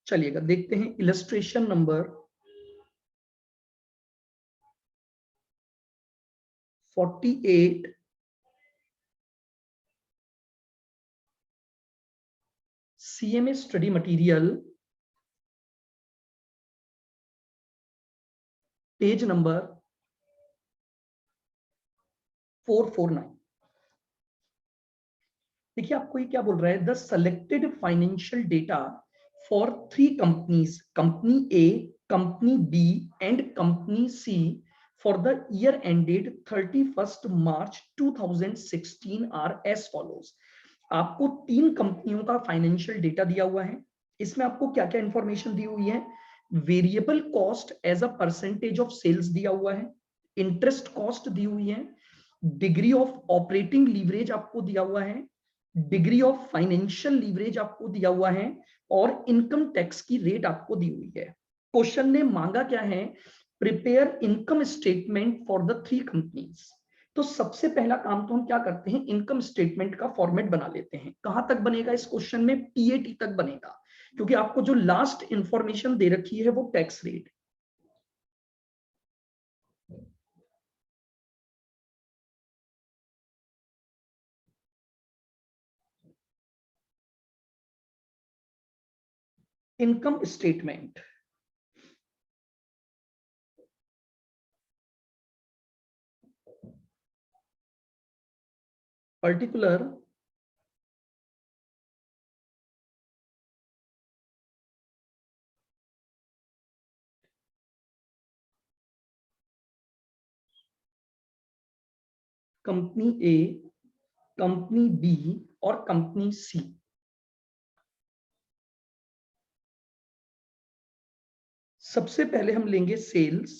चलिएगा देखते हैं illustration number 48 CMA study material page number 449। देखिए आपको ये क्या बोल रहा है, the selected financial data for 3 companies, company A, company B and company C for the year ended 31 March 2016 are as follows. आपको 3 कंपनियों का फाइनेंशियल डेटा दिया हुआ है। इसमें आपको क्या क्या इंफॉर्मेशन दी हुई है, variable cost as a percentage of sales दिया हुआ है, इंटरेस्ट कॉस्ट दी हुई है, डिग्री ऑफ ऑपरेटिंग लीवरेज आपको दिया हुआ है, डिग्री ऑफ फाइनेंशियल लीवरेज आपको दिया हुआ है और इनकम टैक्स की रेट आपको दी हुई है। क्वेश्चन ने मांगा क्या है, prepare income statement for the 3 companies. तो सबसे पहला काम तो हम क्या करते हैं, इनकम स्टेटमेंट का फॉर्मेट बना लेते हैं। कहां तक बनेगा इस क्वेश्चन में, पीएटी तक बनेगा, क्योंकि आपको जो लास्ट इंफॉर्मेशन दे रखी है वो tax rate. Income statement particular company A, company B और कंपनी सी। सबसे पहले हम लेंगे सेल्स।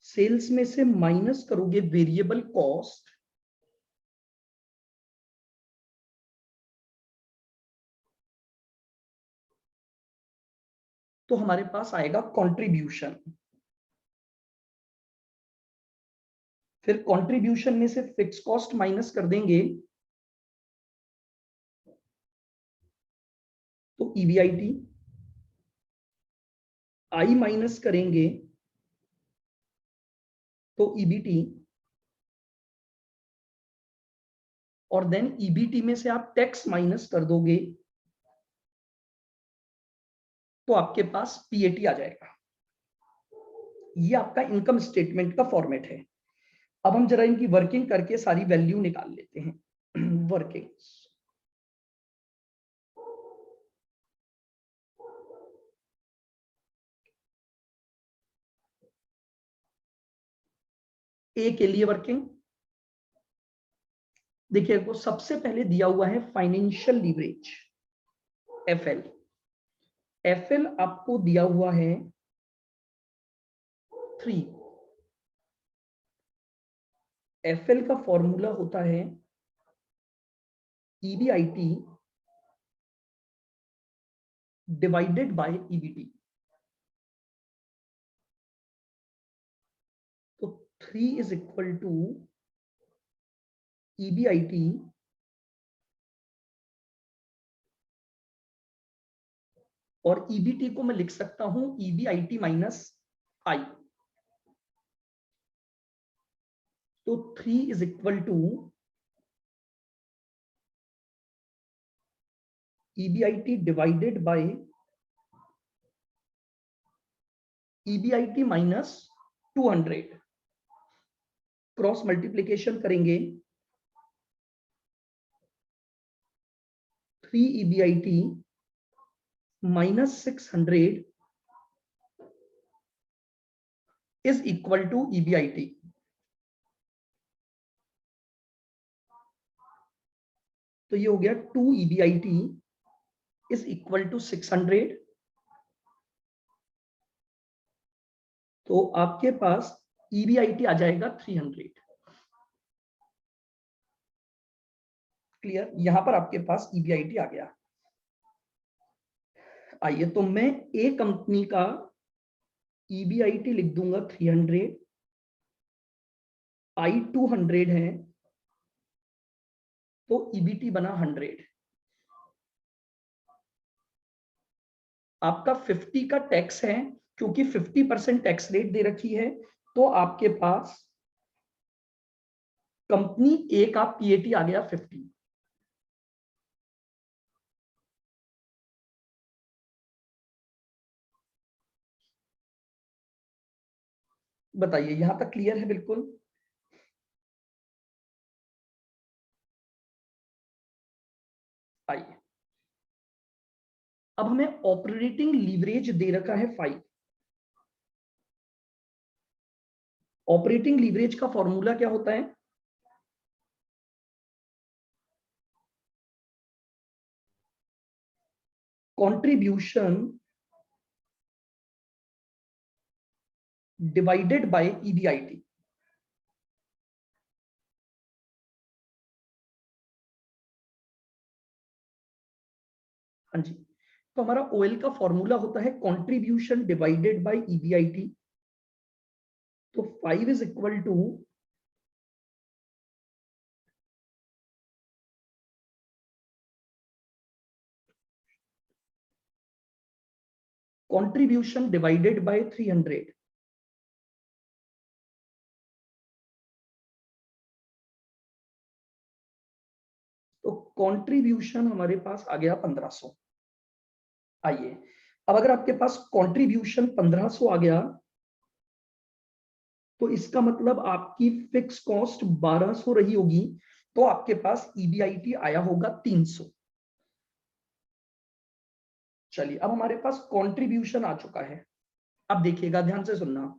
सेल्स में से माइनस करोगे वेरिएबल कॉस्ट, तो हमारे पास आएगा कंट्रीब्यूशन। फिर कंट्रीब्यूशन में से फिक्स कॉस्ट माइनस कर देंगे तो ईबीआईटी, आई माइनस करेंगे तो ईबीटी, और देन ईबीटी में से आप टैक्स माइनस कर दोगे तो आपके पास पीएटी आ जाएगा। ये आपका इनकम स्टेटमेंट का फॉर्मेट है। अब हम जरा इनकी वर्किंग करके सारी वैल्यू निकाल लेते हैं। वर्किंग, ए के लिए वर्किंग देखिए, वो सबसे पहले दिया हुआ है फाइनेंशियल लीवरेज एफएल। एफएल आपको दिया हुआ है 3। एफएल का फॉर्मूला होता है ईबीआईटी डिवाइडेड बाय ईबीटी। तो 3 इज इक्वल टू ईबीआईटी और ईबीटी को मैं लिख सकता हूं ईबीआईटी माइनस आई। तो 3 is equal to EBIT divided by EBIT minus 200। Cross multiplication करेंगे, 3 EBIT minus 600 is equal to EBIT. तो ये हो गया 2 ईबीआईटी इज इक्वल टू 600। तो आपके पास ईबीआईटी आ जाएगा 300। क्लियर, यहां पर आपके पास ईबीआईटी आ गया। आइए तो मैं ए कंपनी का ईबीआईटी लिख दूंगा 300, आई 200 है तो ईबीटी बना 100। आपका 50 का टैक्स है, क्योंकि 50% टैक्स रेट दे रखी है, तो आपके पास कंपनी ए का पीएटी आ गया 50। बताइए यहां तक क्लियर है? बिल्कुल। आइए, अब हमें ऑपरेटिंग लीवरेज दे रखा है 5। ऑपरेटिंग लीवरेज का फॉर्मूला क्या होता है? Contribution divided by EBIT. हाँ जी, तो हमारा ओएल का फॉर्मूला होता है कंट्रीब्यूशन डिवाइडेड बाय ईबीआईटी। तो 5 is equal to contribution divided by 300। तो कंट्रीब्यूशन हमारे पास आ गया 1500। आइए, अब अगर आपके पास कंट्रीब्यूशन 1500 आ गया, तो इसका मतलब आपकी फिक्स कॉस्ट 1200 रही होगी, तो आपके पास ईबीआईटी आया होगा 300। चलिए, अब हमारे पास कंट्रीब्यूशन आ चुका है। अब देखिएगा, ध्यान से सुनना।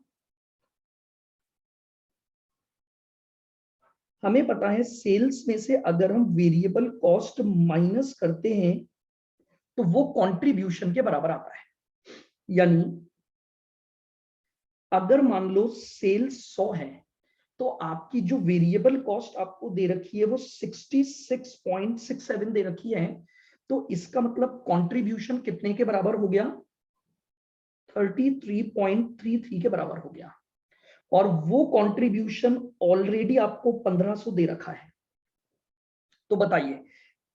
हमें पता है सेल्स में से अगर हम वेरिएबल कॉस्ट माइनस करते हैं तो वो कंट्रीब्यूशन के बराबर आता है। यानी अगर मान लो सेल्स 100 है, तो आपकी जो वेरिएबल कॉस्ट आपको दे रखी है वो 66.67 दे रखी है। तो इसका मतलब कंट्रीब्यूशन कितने के बराबर हो गया? 33.33 के बराबर हो गया। और वो कंट्रीब्यूशन ऑलरेडी आपको 1500 दे रखा है। तो बताइए,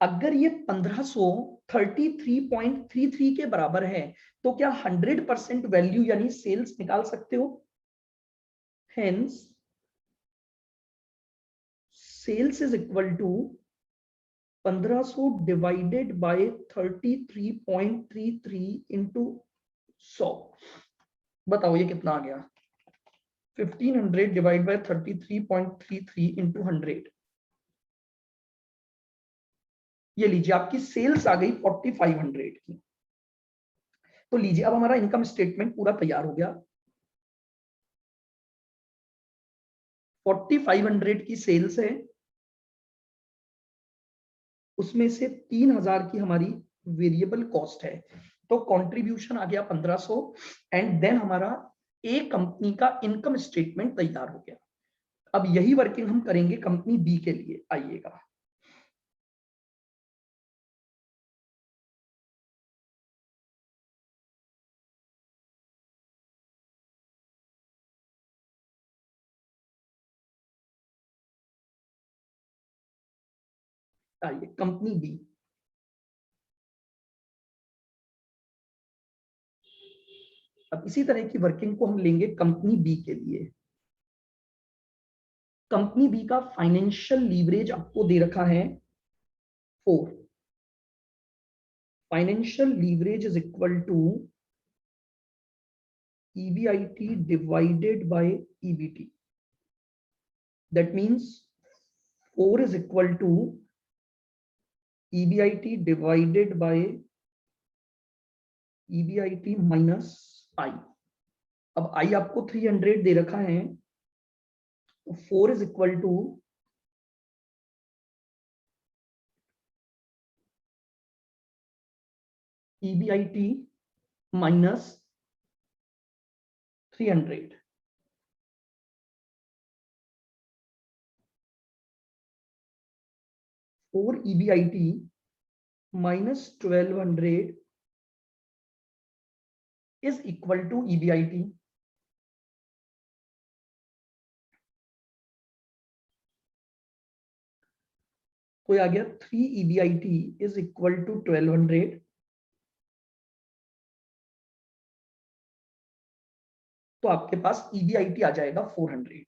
अगर ये 1500 33.33 के बराबर है, तो क्या 100% वैल्यू यानी सेल्स निकाल सकते हो? Hence sales is equal to 1500 divided by 33.33 into 100। बताओ ये कितना आ गया? 1500 डिवाइड बाय 33.33 इंटू 100। ये लीजिए, आपकी सेल्स आ गई 4500 की। तो लीजिए, अब हमारा इनकम स्टेटमेंट पूरा तैयार हो गया। 4500 की सेल्स है, उसमें से 3000 की हमारी वेरिएबल कॉस्ट है, तो कंट्रीब्यूशन आ गया 1500। एंड देन हमारा ए कंपनी का इनकम स्टेटमेंट तैयार हो गया। अब यही वर्किंग हम करेंगे कंपनी बी के लिए। आइएगा, आइए कंपनी बी। अब इसी तरह की वर्किंग को हम लेंगे कंपनी बी के लिए। कंपनी बी का फाइनेंशियल लीवरेज आपको दे रखा है 4। Financial leverage is equal to EBIT divided by EBT. That means 4 is equal to EBIT divided by EBIT minus I. अब I आपको 300 दे रखा है, तो 4 is equal to EBIT minus 300। 4 EBIT minus 1200 is equal to EBIT। तो आ गया 3 EBIT is equal to 1200। तो आपके पास EBIT आ जाएगा 400।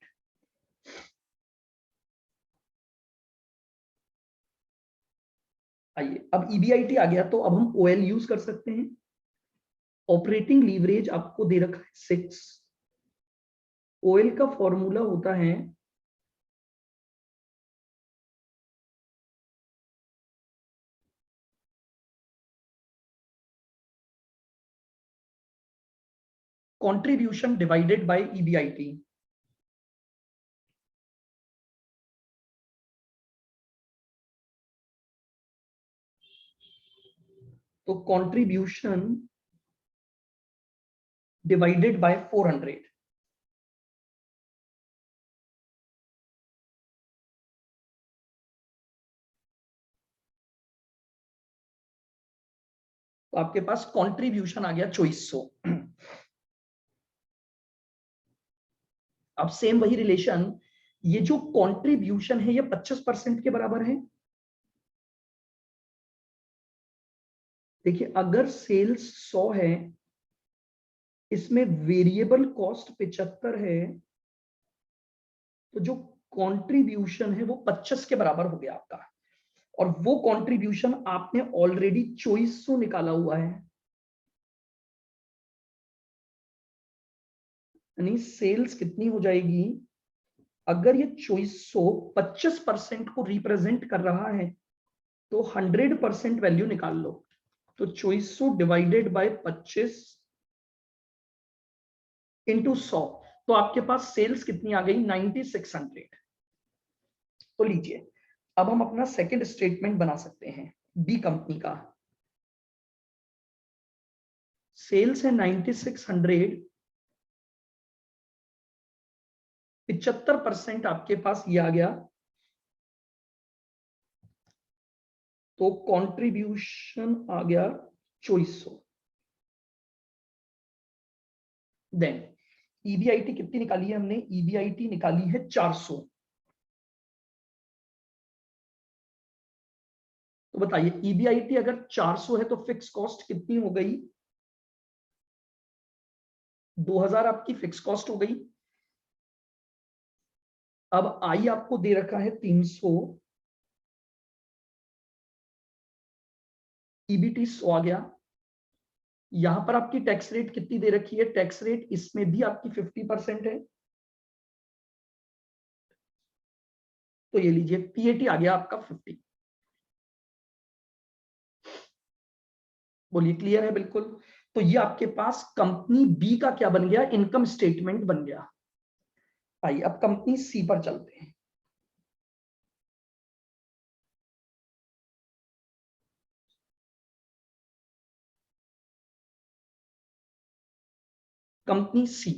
आइए, अब ईबीआईटी आ गया तो अब हम ओएल यूज कर सकते हैं। ऑपरेटिंग लीवरेज आपको दे रखा है 6। ओएल का फॉर्मूला होता है कंट्रीब्यूशन डिवाइडेड बाय ईबीआईटी। तो कंट्रीब्यूशन डिवाइडेड बाय 400। तो आपके पास कंट्रीब्यूशन आ गया 2400। अब सेम वही रिलेशन, ये जो कंट्रीब्यूशन है ये 25% के बराबर है। देखिए, अगर सेल्स 100 है, इसमें वेरिएबल कॉस्ट 75 है, तो जो कंट्रीब्यूशन है वो 25 के बराबर हो गया आपका। और वो कंट्रीब्यूशन आपने ऑलरेडी 2400 निकाला हुआ है, यानी सेल्स कितनी हो जाएगी? अगर ये 2400 25% को रिप्रेजेंट कर रहा है तो 100% वैल्यू निकाल लो। तो 2400 डिवाइडेड बाय 25 इंटू 100, तो आपके पास सेल्स कितनी आ गई? 9600। तो लीजिए, अब हम अपना सेकंड स्टेटमेंट बना सकते हैं बी कंपनी का। सेल्स है 9600, 75% आपके पास ये आ गया, तो कंट्रीब्यूशन आ गया 2400। देन ईबीआईटी कितनी निकाली है हमने? ईबीआईटी निकाली है 400। तो बताइए, ईबीआईटी अगर 400 है तो फिक्स कॉस्ट कितनी हो गई? 2000 आपकी फिक्स कॉस्ट हो गई। अब आई आपको दे रखा है 300, ईबीटी 100 आ गया। यहां पर आपकी टैक्स रेट कितनी दे रखी है? टैक्स रेट इसमें भी आपकी 50% है। तो ये लीजिए, पीएटी आ गया आपका 50। बोलिए, क्लियर है? बिल्कुल। तो ये आपके पास कंपनी बी का क्या बन गया? इनकम स्टेटमेंट बन गया। आइए अब कंपनी सी पर चलते हैं। कंपनी सी,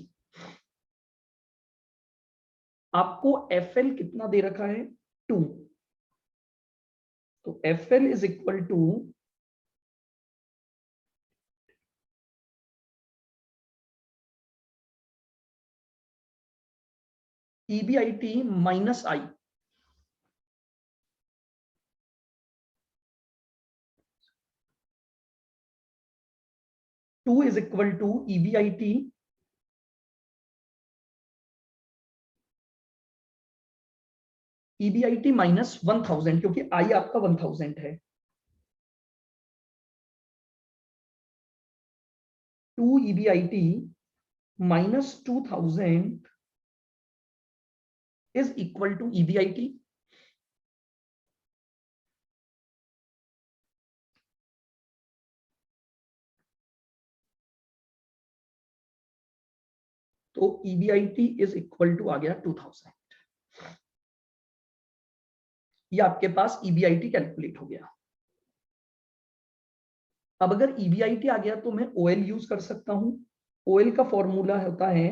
आपको एफएल कितना दे रखा है? 2। तो FL is equal to EBIT minus I. 2 is equal to EBIT EBIT minus 1000, क्योंकि आई आपका 1000 है। 2 EBIT minus 2000 is equal to EBIT. तो ईबीआईटी इज इक्वल टू आ गया 2000। ये आपके पास ईबीआईटी कैलकुलेट हो गया। अब अगर ईबीआईटी आ गया तो मैं ओएल यूज कर सकता हूं। ओएल का फॉर्मूला होता है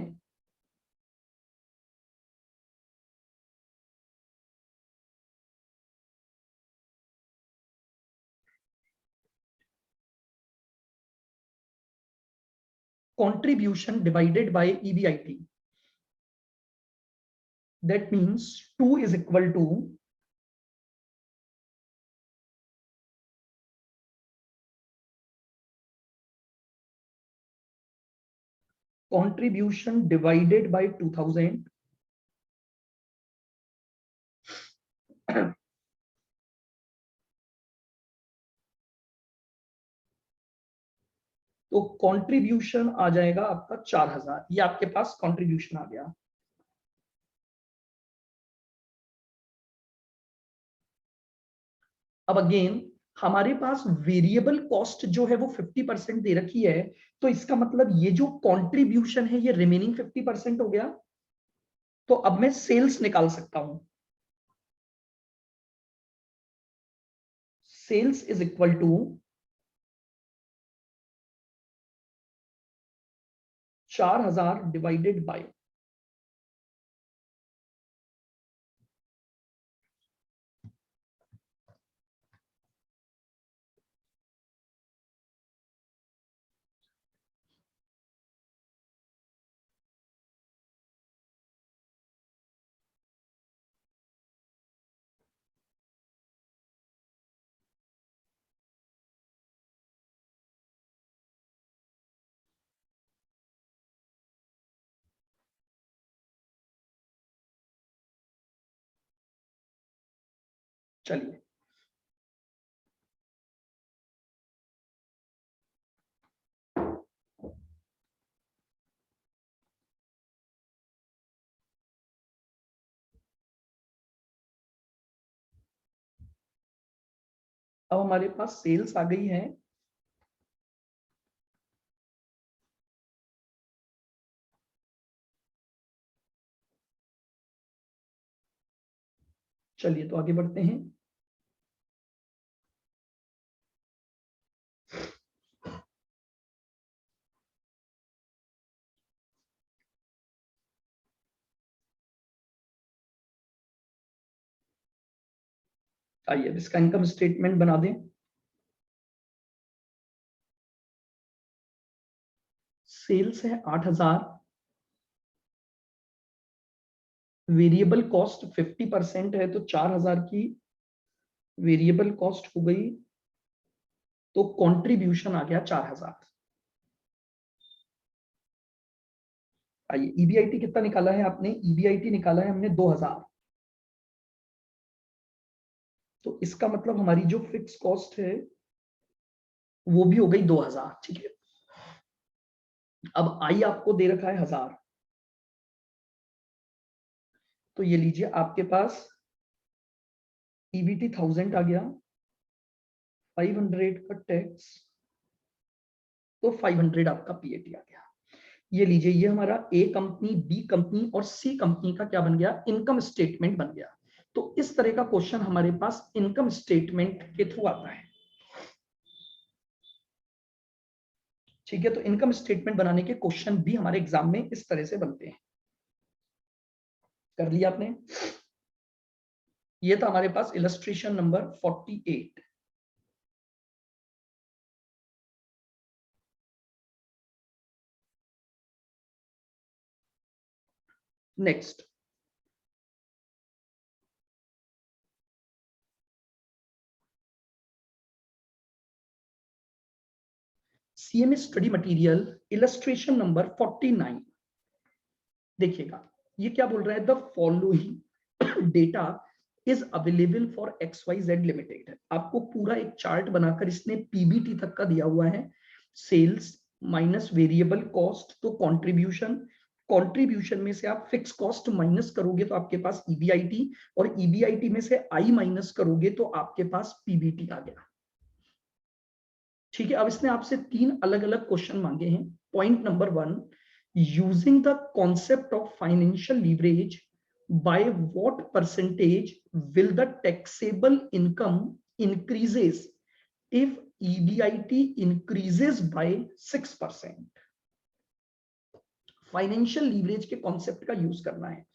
contribution divided by EBIT. That means 2 is equal to contribution divided bye 2000, तो कंट्रीब्यूशन आ जाएगा आपका 4000। ये आपके पास कंट्रीब्यूशन आ गया। अब अगेन हमारे पास वेरिएबल कॉस्ट जो है वो 50% दे रखी है, तो इसका मतलब ये जो कंट्रीब्यूशन है ये रिमेनिंग 50% हो गया। तो अब मैं सेल्स निकाल सकता हूं। Sales is equal to 4000 divided by, चलिए अब हमारे पास सेल्स आ गई है। चलिए तो आगे बढ़ते हैं। आइए अब इसका इनकम स्टेटमेंट बना दें। सेल्स है 8000, वेरिएबल कॉस्ट 50% है, तो 4000 की वेरिएबल कॉस्ट हो गई, तो कंट्रीब्यूशन आ गया 4000। आइए ईबीआईटी कितना निकाला है आपने? ईबीआईटी निकाला है हमने 2000, तो इसका मतलब हमारी जो फिक्स कॉस्ट है वो भी हो गई 2000। ठीक है, अब आई आपको दे रखा है 1000, तो ये लीजिए आपके पास ईबीटी 1000 आ गया, 500 का टैक्स, तो 500 आपका पीएटी आ गया। ये लीजिए, ये हमारा ए कंपनी, बी कंपनी और सी कंपनी का क्या बन गया? इनकम स्टेटमेंट बन गया। तो इस तरह का क्वेश्चन हमारे पास इनकम स्टेटमेंट के थ्रू आता है। ठीक है, तो इनकम स्टेटमेंट बनाने के क्वेश्चन भी हमारे एग्जाम में इस तरह से बनते हैं। कर लिया आपने? ये था हमारे पास illustration number 48। Next, CMA study material illustration number 49। देखिएगा ये क्या बोल रहा है? The following data is available for XYZ limited. आपको पूरा एक चार्ट बनाकर इसने पीबीटी तक का दिया हुआ है। सेल्स माइनस वेरिएबल कॉस्ट, तो कंट्रीब्यूशन, कंट्रीब्यूशन में से आप फिक्स कॉस्ट माइनस करोगे तो आपके पास ईबीआईटी, और ईबीआईटी में से आई माइनस करोगे तो आपके पास पीबीटी आ गया। ठीक है, अब इसने आपसे 3 अलग अलग क्वेश्चन मांगे हैं। Point number 1, using the concept of financial leverage, by what percentage will the taxable income increases if EBIT increases by 6%? Financial leverage के कॉन्सेप्ट का यूज करना है,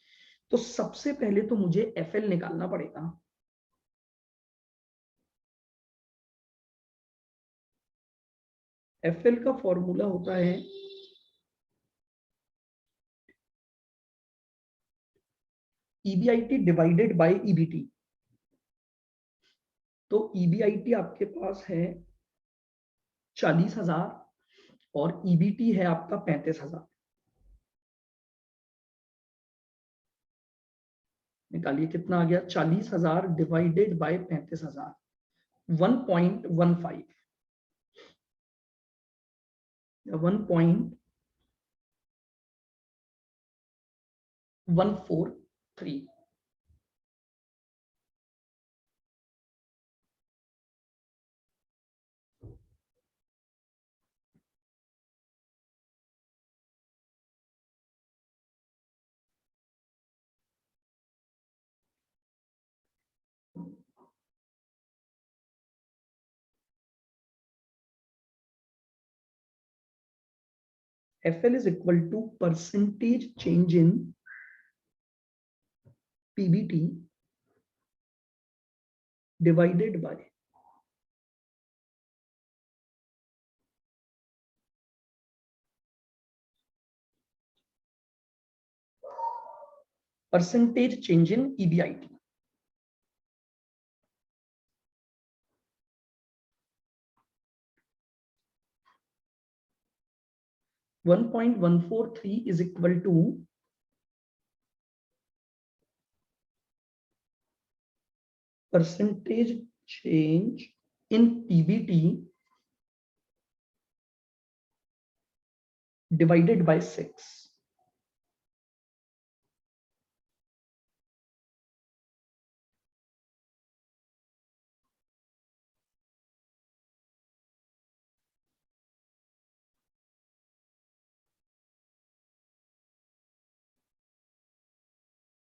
तो सबसे पहले तो मुझे एफएल निकालना पड़ेगा। एफएल का फॉर्मूला होता है ईबीआईटी डिवाइडेड बाय ईबीटी। तो ईबीआईटी आपके पास है 40,000 और ईबीटी है आपका 35,000। निकालिए कितना आ गया, 40,000 डिवाइडेड बाय 35,000, 1.15 या 1.143। FL is equal to percentage change in PBT divided by percentage change in EBIT। 1.143 is equal to percentage change in PBT divided by 6।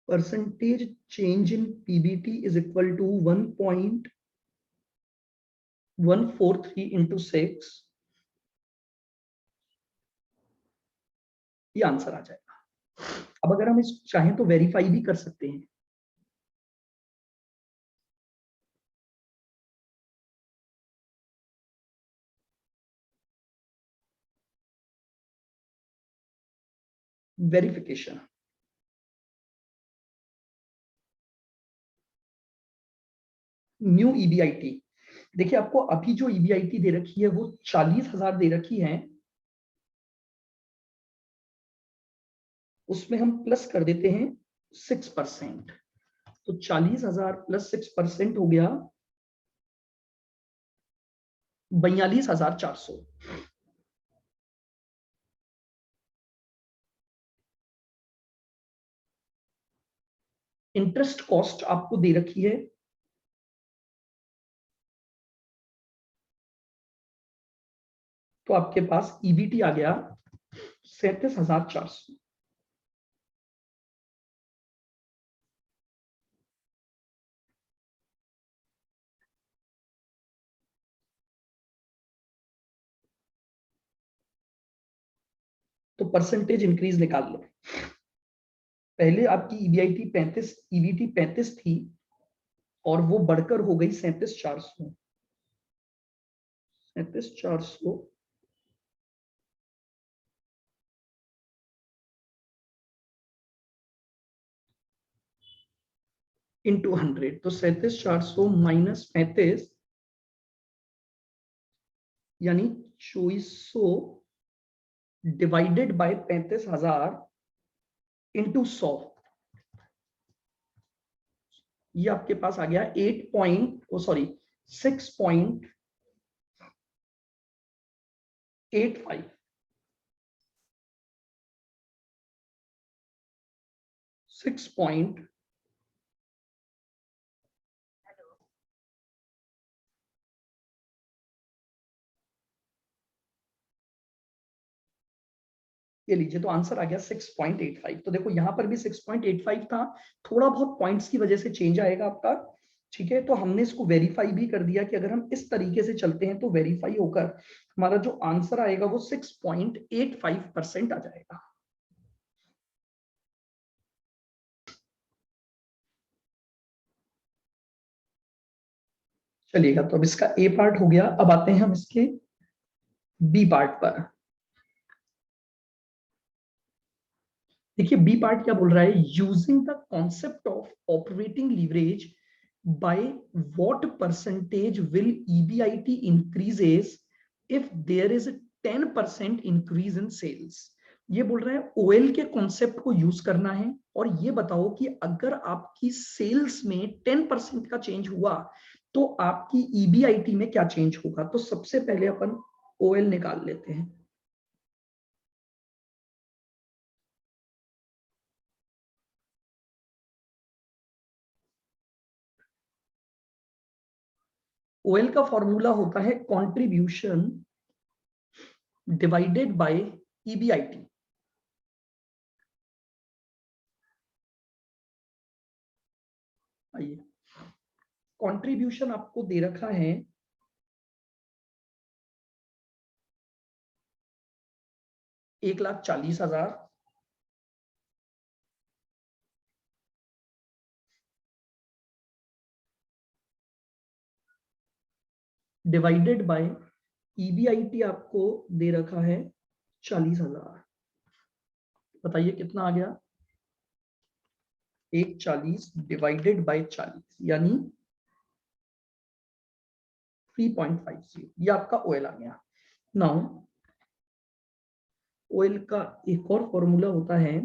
Percentage change in PBT is equal to 1.143 into 6, ये answer आ जाएगा। अब अगर हम इस चाहें तो verify भी कर सकते हैं। वेरिफिकेशन, न्यू ईबीआईटी, देखिए आपको अभी जो ईबीआईटी दे रखी है वो 40,000 दे रखी है, उसमें हम प्लस कर देते हैं 6%, तो 40,000 प्लस 6% हो गया 42,400। इंटरेस्ट कॉस्ट आपको दे रखी है तो आपके पास ईबीटी आ गया 37,400। तो परसेंटेज इंक्रीज निकाल लो। पहले आपकी ईबीआईटी 35, ईबीटी 35 थी और वो बढ़कर हो गई 37,400। 37,400 इंटू 100, तो 37,400 माइनस 35 यानी 2400 डिवाइडेड बाय 35,000 इंटू 100, ये आपके पास आ गया 6.85। 6. ये लीजिए, तो आंसर आ गया 6.85। तो देखो यहां पर भी 6.85 था, थोड़ा बहुत पॉइंट्स की वजह से चेंज आएगा आपका, ठीक है। तो हमने इसको वेरीफाई भी कर दिया कि अगर हम इस तरीके से चलते हैं तो वेरीफाई होकर हमारा जो आंसर आएगा वो 6.85% आ जाएगा। चलिएगा, तो अब इसका ए पार्ट हो गया, अब आते हैं हम इसके बी पार्ट पर। देखिए बी पार्ट क्या बोल रहा है, using the concept of operating leverage by what percentage will EBIT increases if there is 10% increase in sales. ये बोल रहे हैं ओएल के कॉन्सेप्ट को यूज करना है और ये बताओ कि अगर आपकी सेल्स में 10% का चेंज हुआ तो आपकी ईबीआईटी में क्या चेंज होगा। तो सबसे पहले अपन ओएल निकाल लेते हैं। ओएल का फॉर्मूला होता है कंट्रीब्यूशन डिवाइडेड बाय ईबीआईटी। आइए, कंट्रीब्यूशन आपको दे रखा है 1,40,000 डिवाइडेड बाय ईबीआईटी आपको दे रखा है 40,000। बताइए कितना आ गया। 140 डिवाइडेड बाय 40 यानी 3.50। ये आपका ओएल आ गया। नाउ ओएल का एक और फॉर्मूला होता है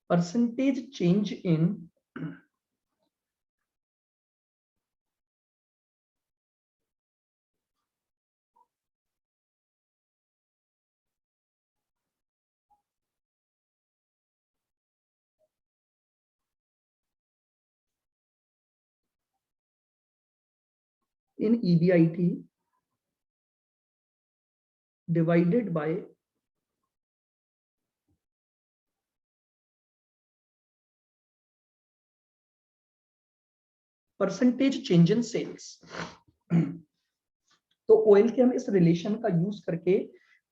percentage change in EBIT divided by percentage change in sales. तो ओएल के हम इस रिलेशन का यूज करके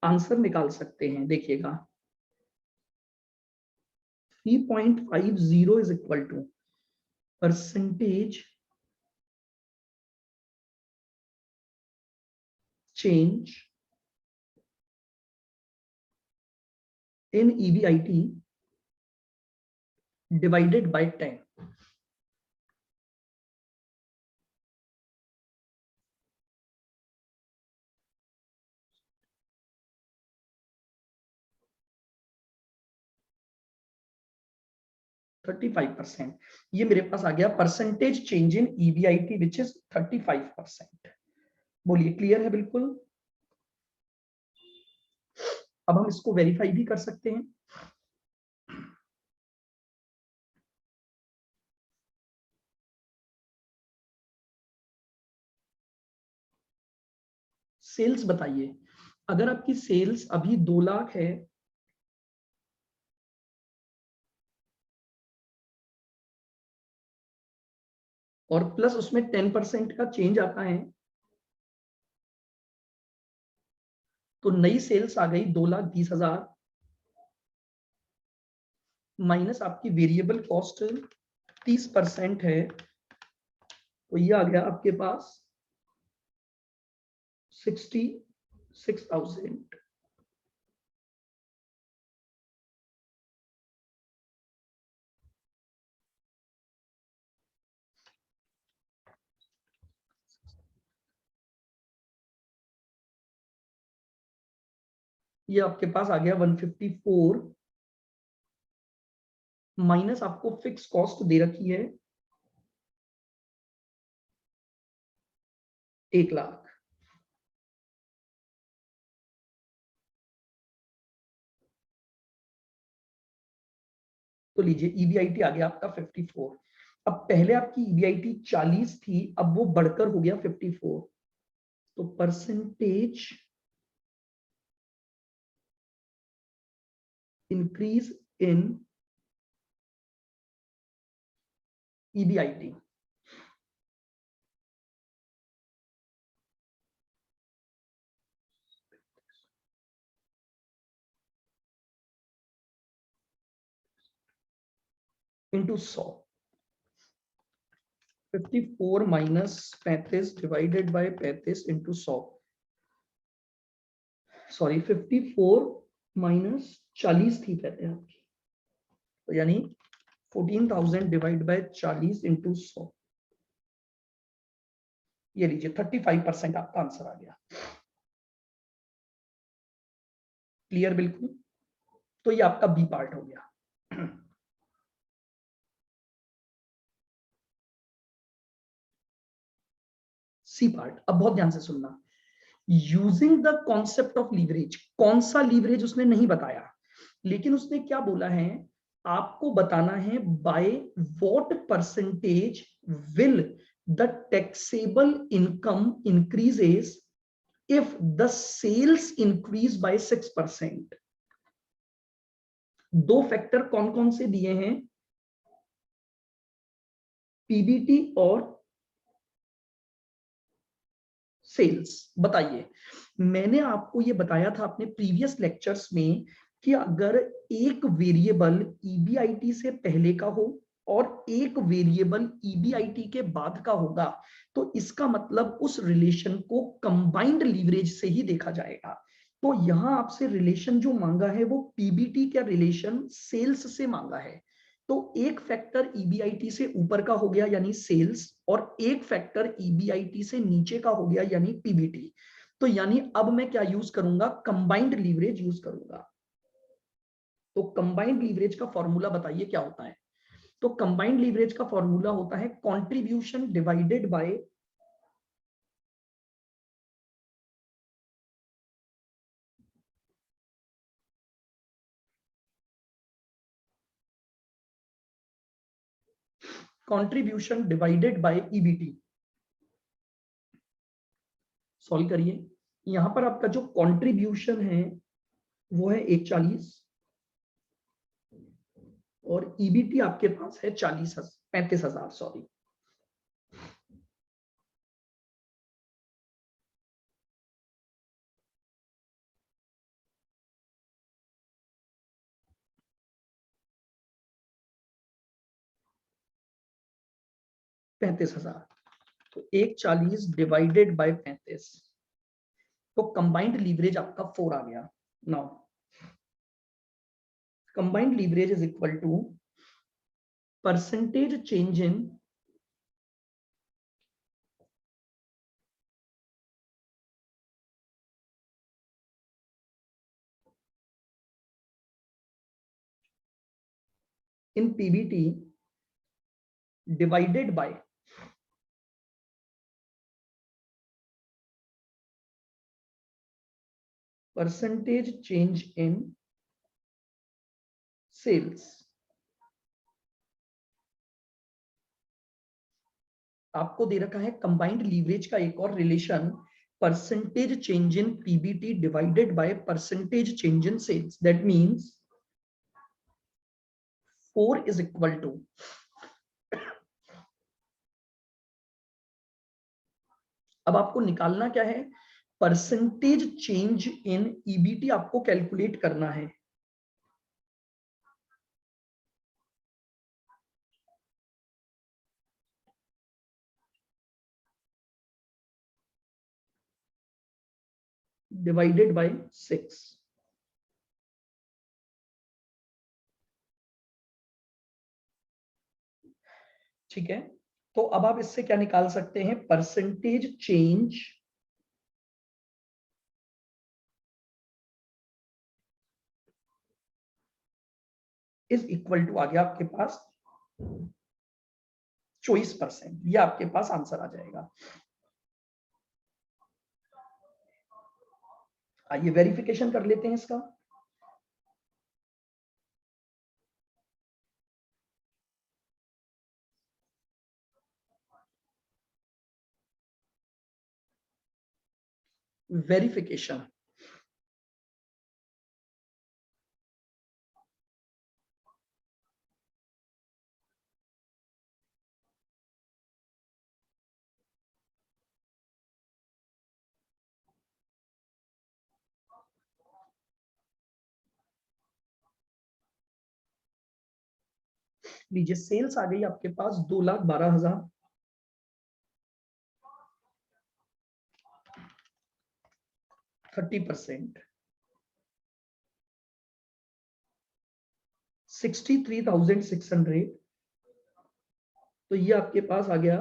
आंसर निकाल सकते हैं। देखिएगा 3.50 is equal to percentage change in EBIT divided by 10। %35 ये मेरे पास आ गया percentage change in EBIT which is 35%। बोलिए क्लियर है बिल्कुल। अब हम इसको वेरीफाई भी कर सकते हैं। सेल्स बताइए, अगर आपकी सेल्स अभी 2 लाख है और प्लस उसमें 10% का चेंज आता है तो नई सेल्स आ गई 2,20,000 माइनस आपकी वेरिएबल कॉस्ट 30% है तो ये आ गया आपके पास 66,000। ये आपके पास आ गया 154 माइनस आपको फिक्स कॉस्ट दे रखी है 1 लाख। तो लीजिए ईबीआईटी आ गया आपका 54। अब पहले आपकी ईबीआईटी 40 थी, अब वो बढ़कर हो गया 54। तो percentage increase in EBIT into 100। 54 minus 35 divided by 35 into 100। Sorry 54 minus 40 थी पहले आपकी, तो यानी 14,000 डिवाइड बाय 40 इंटू 100। ये लीजिए 35% आपका आंसर आ गया। क्लियर बिल्कुल। तो ये आपका बी पार्ट हो गया। सी पार्ट, अब बहुत ध्यान से सुनना। Using the concept of leverage, कौन सा लीवरेज उसने नहीं बताया, लेकिन उसने क्या बोला है, आपको बताना है by what percentage will the taxable income increases if the sales increase by 6%। दो फैक्टर कौन कौन से दिए हैं, पीबीटी और सेल्स। बताइए, मैंने आपको ये बताया था अपने प्रीवियस लेक्चर्स में कि अगर एक वेरिएबल ईबीआईटी से पहले का हो और एक वेरिएबल ईबीआईटी के बाद का होगा, तो इसका मतलब उस रिलेशन को कंबाइंड लीवरेज से ही देखा जाएगा। तो यहां आपसे रिलेशन जो मांगा है वो पीबीटी का रिलेशन सेल्स से मांगा है। तो एक फैक्टर ईबीआईटी से ऊपर का हो गया यानी सेल्स, और एक फैक्टर ईबीआईटी से नीचे का हो गया यानी पीबीटी। तो यानी अब मैं क्या यूज करूंगा, कंबाइंड लीवरेज यूज करूंगा। तो कंबाइंड लीवरेज का फॉर्मूला बताइए क्या होता है। तो कंबाइंड लीवरेज का फॉर्मूला होता है contribution divided by contribution divided by EBT. Solve करिए। यहां पर आपका जो कंट्रीब्यूशन है वो है 140 और ईबीटी आपके पास है 35,000, सॉरी। पैंतीस हजार, तो 140 डिवाइडेड बाय 35, तो कंबाइंड लीवरेज आपका 4 आ गया। Now combined leverage is equal to percentage change in PBT divided by percentage change in sales. आपको दे रखा है कंबाइंड लीवरेज का एक और relation, percentage change in PBT divided by percentage change in sales. That means 4 is equal to, अब आपको निकालना क्या है, परसेंटेज चेंज इन ईबीटी आपको कैलकुलेट करना है। Divided by 6। ठीक है, तो अब आप इससे क्या निकाल सकते हैं, percentage change is equal to आ गया आपके पास 24%। ये आपके पास आंसर आ जाएगा। आइए वेरिफिकेशन कर लेते हैं इसका। वेरिफिकेशन, लीजिए सेल्स आ गई आपके पास 2,12,000, 30%, 63,600, तो ये आपके पास आ गया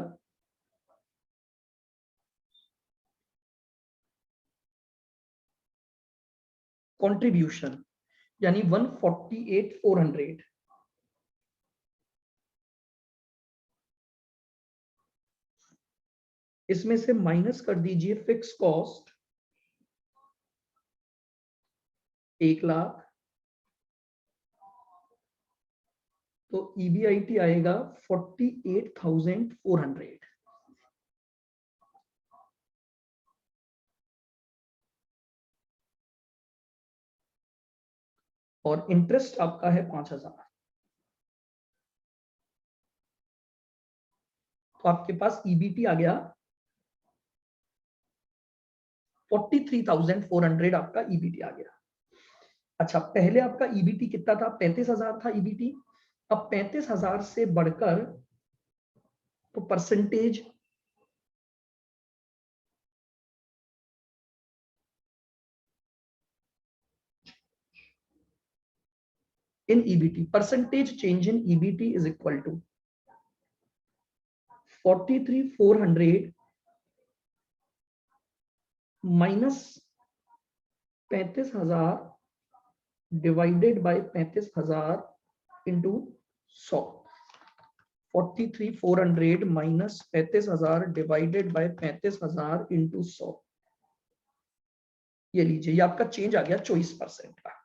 कंट्रीब्यूशन यानी 148,400, इसमें से माइनस कर दीजिए फिक्स कॉस्ट 1,00,000, तो EBIT आएगा 48,400। और इंटरेस्ट आपका है 5,000, तो आपके पास EBT आ गया 43,400, आपका EBT आ गया। अच्छा, पहले आपका EBT कितना था? 35,000 था EBT। अब 35,000 से बढ़कर तो percentage in EBT, percentage change in EBT is equal to 43,400 minus 35,000 divided by 35,000 into 100। 43,400 minus 35,000 divided by 35,000 into 100। ये लीजिए, ये आपका चेंज आ गया 24% का।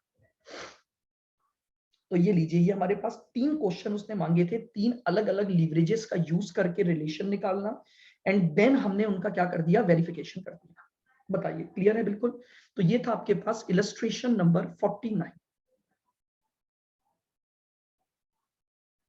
तो ये लीजिए, ये हमारे पास 3 क्वेश्चन उसने मांगे थे, 3 अलग अलग लीवरेजेस का यूज करके रिलेशन निकालना, एंड देन हमने उनका क्या कर दिया? वेरिफिकेशन कर दिया। बताइए, क्लियर है? बिल्कुल। तो ये था आपके पास इलस्ट्रेशन नंबर 49।